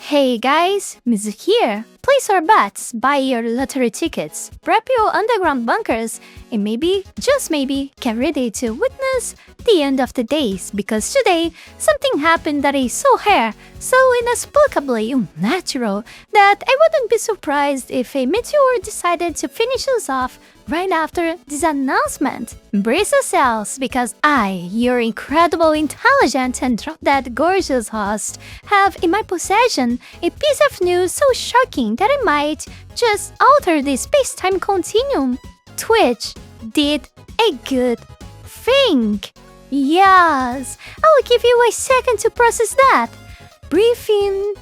Hey guys, Mizuki here. Place our bets, buy your lottery tickets, prep your underground bunkers, and maybe, just maybe, get ready to witness the end of the days, because today something happened that is so rare, so inexplicably unnatural, that I wouldn't be surprised if a meteor decided to finish us off right after this announcement. Brace yourselves, because I, your incredible, intelligent, and drop-dead gorgeous host, have in my possession a piece of news so shocking that it might just alter the space-time continuum. Twitch did a good thing. Yes, I'll give you a second to process that. Breathe in,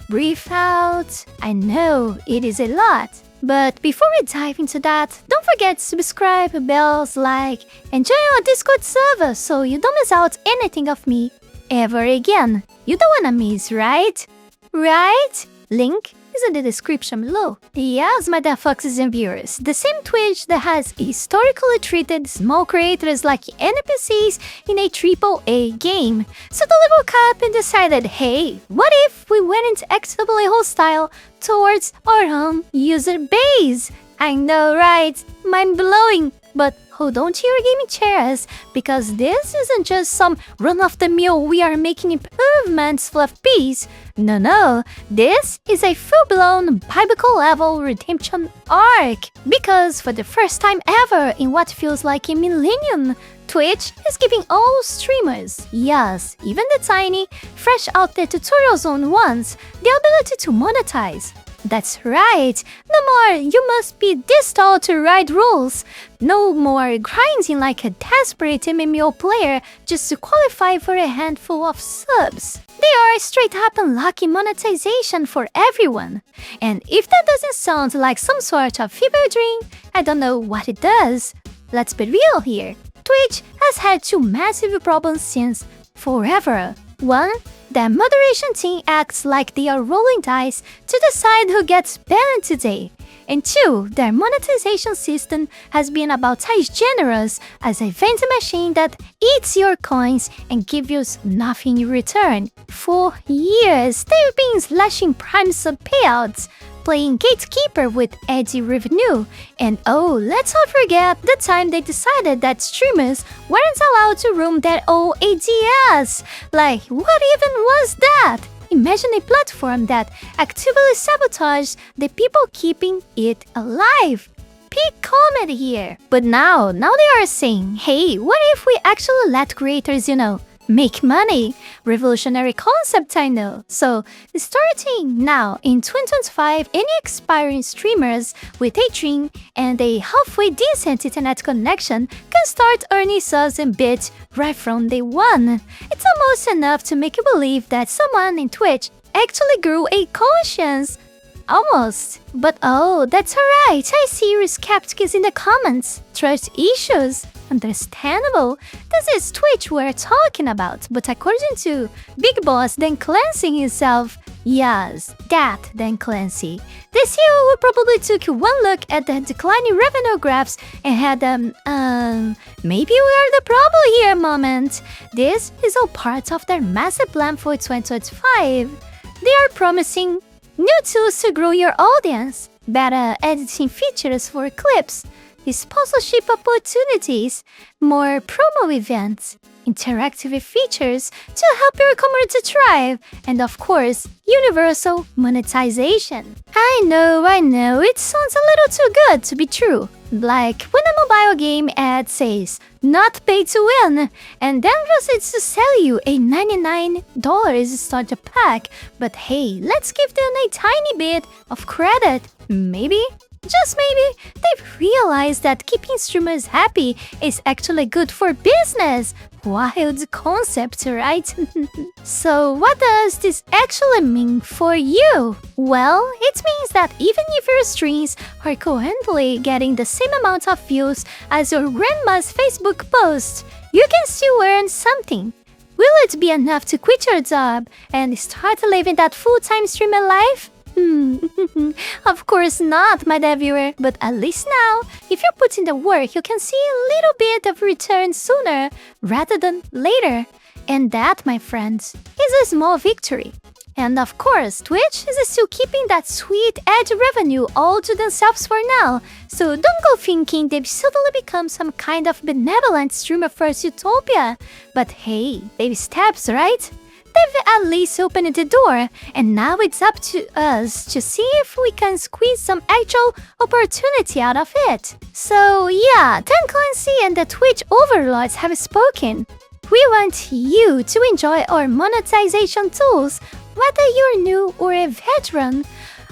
breathe out. I know it is a lot. But before we dive into that, don't forget to subscribe, bells, like, and join our Discord server so you don't miss out anything of me ever again. You don't wanna miss, right? Right? Link is in the description below. Yes, my dear foxes and viewers, the same Twitch that has historically treated small creators like NPCs in a AAA game. So they woke up and decided, hey, what if we went into actively hostile towards our own user base? I know, right? Mind-blowing. But hold on to your gaming chairs, because this isn't just some run-of-the-mill we are making improvements fluff piece. No, this is a full-blown biblical-level redemption arc. Because for the first time ever in what feels like a millennium, Twitch is giving all streamers, yes, even the tiny, fresh out the tutorial zone ones, the ability to monetize. That's right, no more you must be this tall to ride rules. No more grinding like a desperate MMO player just to qualify for a handful of subs. They are straight up unlocking monetization for everyone. And if that doesn't sound like some sort of fever dream, I don't know what it does. Let's be real here. Twitch has had two massive problems since forever. One, their moderation team acts like they are rolling dice to decide who gets banned today. And two, their monetization system has been about as generous as a vending machine that eats your coins and gives you nothing in return. For years, they've been slashing prime sub payouts, playing gatekeeper with edgy revenue. And oh, let's not forget the time they decided that streamers weren't allowed to roam their own ADS. Like, what even was that? Imagine a platform that actively sabotaged the people keeping it alive. Peak comedy here. But now they are saying, hey, what if we actually let creators, make money? Revolutionary concept, I know. So, starting now in 2025, any expiring streamers with a dream and a halfway decent internet connection can start earning subs and bits right from day one. It's almost enough to make you believe that someone in Twitch actually grew a conscience. Almost. But oh, that's alright. I see your skeptics in the comments. Trust issues. Understandable. This is Twitch we're talking about. But according to Big Boss Dan Clancy himself, yes, that Dan Clancy, the CEO who probably took one look at the declining revenue graphs and had maybe we are the problem here moment. This is all part of their massive plan for 2025. They are promising new tools to grow your audience, better editing features for clips, sponsorship opportunities, more promo events, interactive features to help your community thrive, and of course, universal monetization. I know, it sounds a little too good to be true. Like when a mobile game ad says, not pay to win, and then proceeds to sell you a $99 starter pack. But hey, let's give them a tiny bit of credit. Maybe, just maybe, they've realized that keeping streamers happy is actually good for business. Wild concept, right? So what does this actually mean for you? Well, it means that even if your streams are currently getting the same amount of views as your grandma's Facebook post, you can still earn something. Will it be enough to quit your job and start living that full-time streamer life? Of course not, my dear viewer, but at least now, if you put in the work, you can see a little bit of return sooner rather than later. And that, my friends, is a small victory. And of course, Twitch is still keeping that sweet ad revenue all to themselves for now, so don't go thinking they've suddenly become some kind of benevolent streamer-first utopia. But hey, baby steps, right? They've at least opened the door, and now it's up to us to see if we can squeeze some actual opportunity out of it. So yeah, Tan Clancy and the Twitch overlords have spoken. We want you to enjoy our monetization tools, whether you're new or a veteran.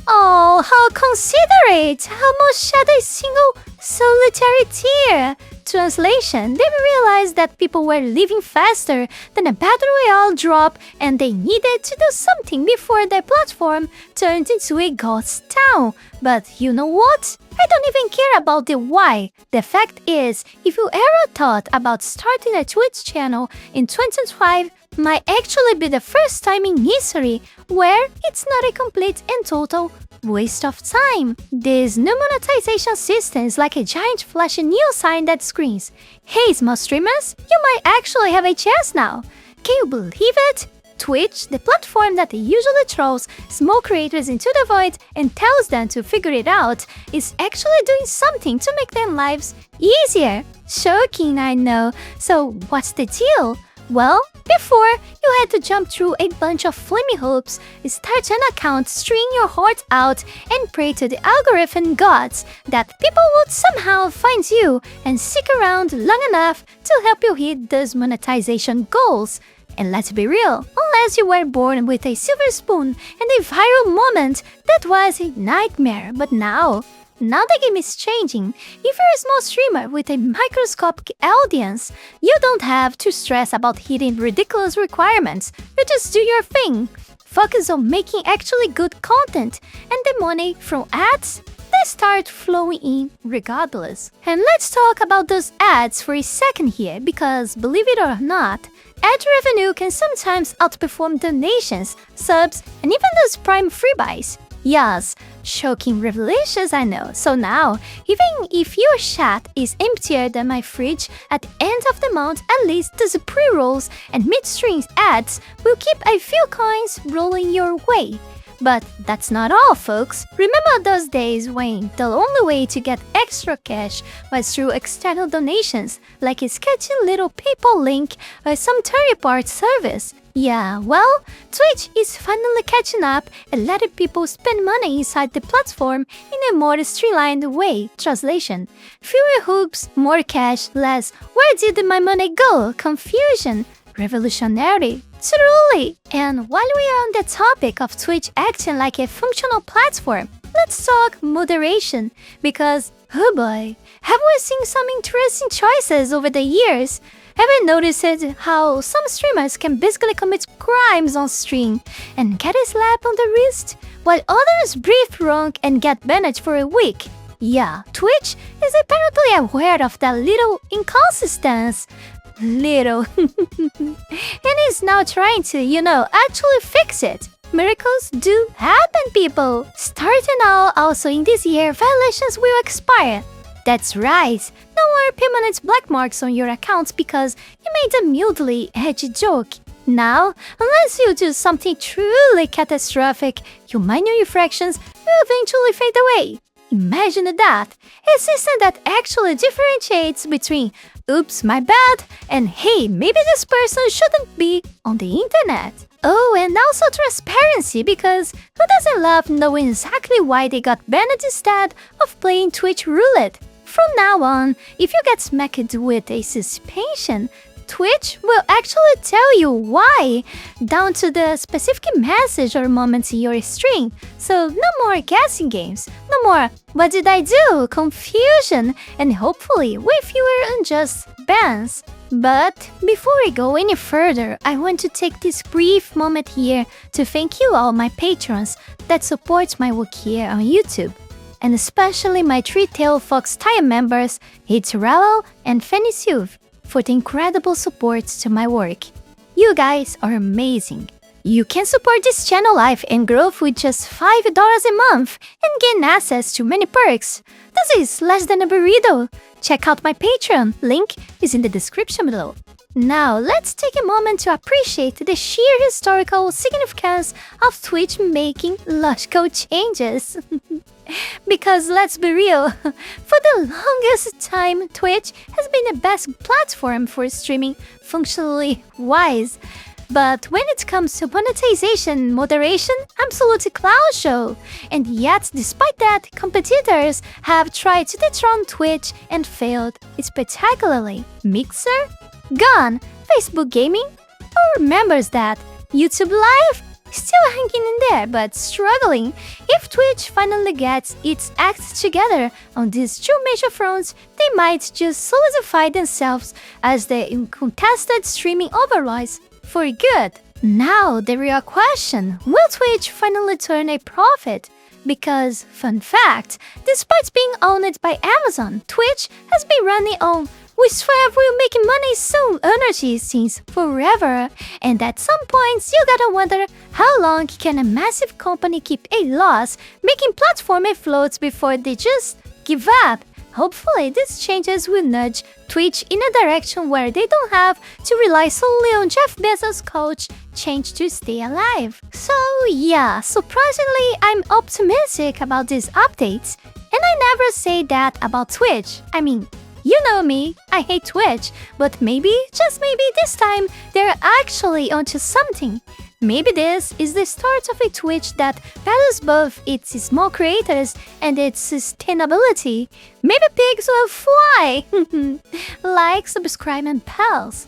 Oh, how considerate! How much shed a single solitary tear! Translation, they realized that people were living faster than a battle royale drop and they needed to do something before their platform turned into a ghost town. But you know what? I don't even care about the why. The fact is, if you ever thought about starting a Twitch channel in 2025, might actually be the first time in history where it's not a complete and total waste of time. This new monetization system is like a giant flashing neon sign that screams, "Hey small streamers, you might actually have a chance now." Can you believe it? Twitch, the platform that usually throws small creators into the void and tells them to figure it out, is actually doing something to make their lives easier. Shocking, I know. So what's the deal? Well, before, you had to jump through a bunch of flaming hoops, start an account, string your heart out, and pray to the algorithm gods that people would somehow find you and stick around long enough to help you hit those monetization goals. And let's be real, unless you were born with a silver spoon and a viral moment, that was a nightmare. But now the game is changing. If you're a small streamer with a microscopic audience, you don't have to stress about hitting ridiculous requirements. You just do your thing. Focus on making actually good content, and the money from ads, they start flowing in regardless. And let's talk about those ads for a second here, because believe it or not, ad revenue can sometimes outperform donations, subs, and even those Prime free buys. Yes, shocking revelations, I know. So now, even if your chat is emptier than my fridge at the end of the month, at least those pre-rolls and mid-stream ads will keep a few coins rolling your way. But that's not all, folks. Remember those days when the only way to get extra cash was through external donations, like a sketchy little PayPal link or some third-party service? Yeah, well, Twitch is finally catching up and letting people spend money inside the platform in a more streamlined way. Translation: fewer hoops, more cash, less "where did my money go?" confusion. Revolutionary. Truly! And while we are on the topic of Twitch acting like a functional platform, let's talk moderation, because, oh boy, have we seen some interesting choices over the years? Have you noticed how some streamers can basically commit crimes on stream and get a slap on the wrist, while others breathe wrong and get banned for a week? Yeah, Twitch is apparently aware of that little inconsistency. And is now trying to, actually fix it. Miracles do happen, people! Starting now, also in this year, violations will expire. That's right, no more permanent black marks on your accounts because you made a mildly edgy joke. Now, unless you do something truly catastrophic, your minor infractions will eventually fade away. Imagine that! A system that actually differentiates between "oops, my bad" and "hey, maybe this person shouldn't be on the internet." Oh, and also transparency, because who doesn't love knowing exactly why they got banned instead of playing Twitch roulette? From now on, if you get smacked with a suspension, Twitch will actually tell you why, down to the specific message or moment in your stream. So no more guessing games, no more "what did I do?" confusion, and hopefully with fewer unjust bans. But before we go any further, I want to take this brief moment here to thank you all my patrons that support my work here on YouTube, and especially my Three-Tailed Fox tier members Heath Rowell and Fenny Sylvy, for the incredible support to my work. You guys are amazing. You can support this channel life and growth with just $5 a month and gain access to many perks. This is less than a burrito. Check out my Patreon, link is in the description below. Now, let's take a moment to appreciate the sheer historical significance of Twitch making logical changes. Because let's be real, for the longest time, Twitch has been the best platform for streaming functionally wise. But when it comes to monetization, moderation, absolute clown show. And yet, despite that, competitors have tried to dethrone Twitch and failed spectacularly. Mixer? Gone. Facebook Gaming? Who remembers that? YouTube Live? Still hanging in there, but struggling. If Twitch finally gets its act together on these two major fronts, they might just solidify themselves as the uncontested streaming overlords for good. Now, the real question, will Twitch finally turn a profit? Because, fun fact, despite being owned by Amazon, Twitch has been running on "we swear we'll make money soon" energy since forever. And at some points, you gotta wonder, how long can a massive company keep a loss, making platform afloat before they just give up? Hopefully, these changes will nudge Twitch in a direction where they don't have to rely solely on Jeff Bezos' coach change to stay alive. So yeah, surprisingly, I'm optimistic about these updates. And I never say that about Twitch. I mean, you know me, I hate Twitch, but maybe, just maybe this time, they're actually onto something. Maybe this is the start of a Twitch that values both its small creators and its sustainability. Maybe pigs will fly! Like, subscribe, and pals.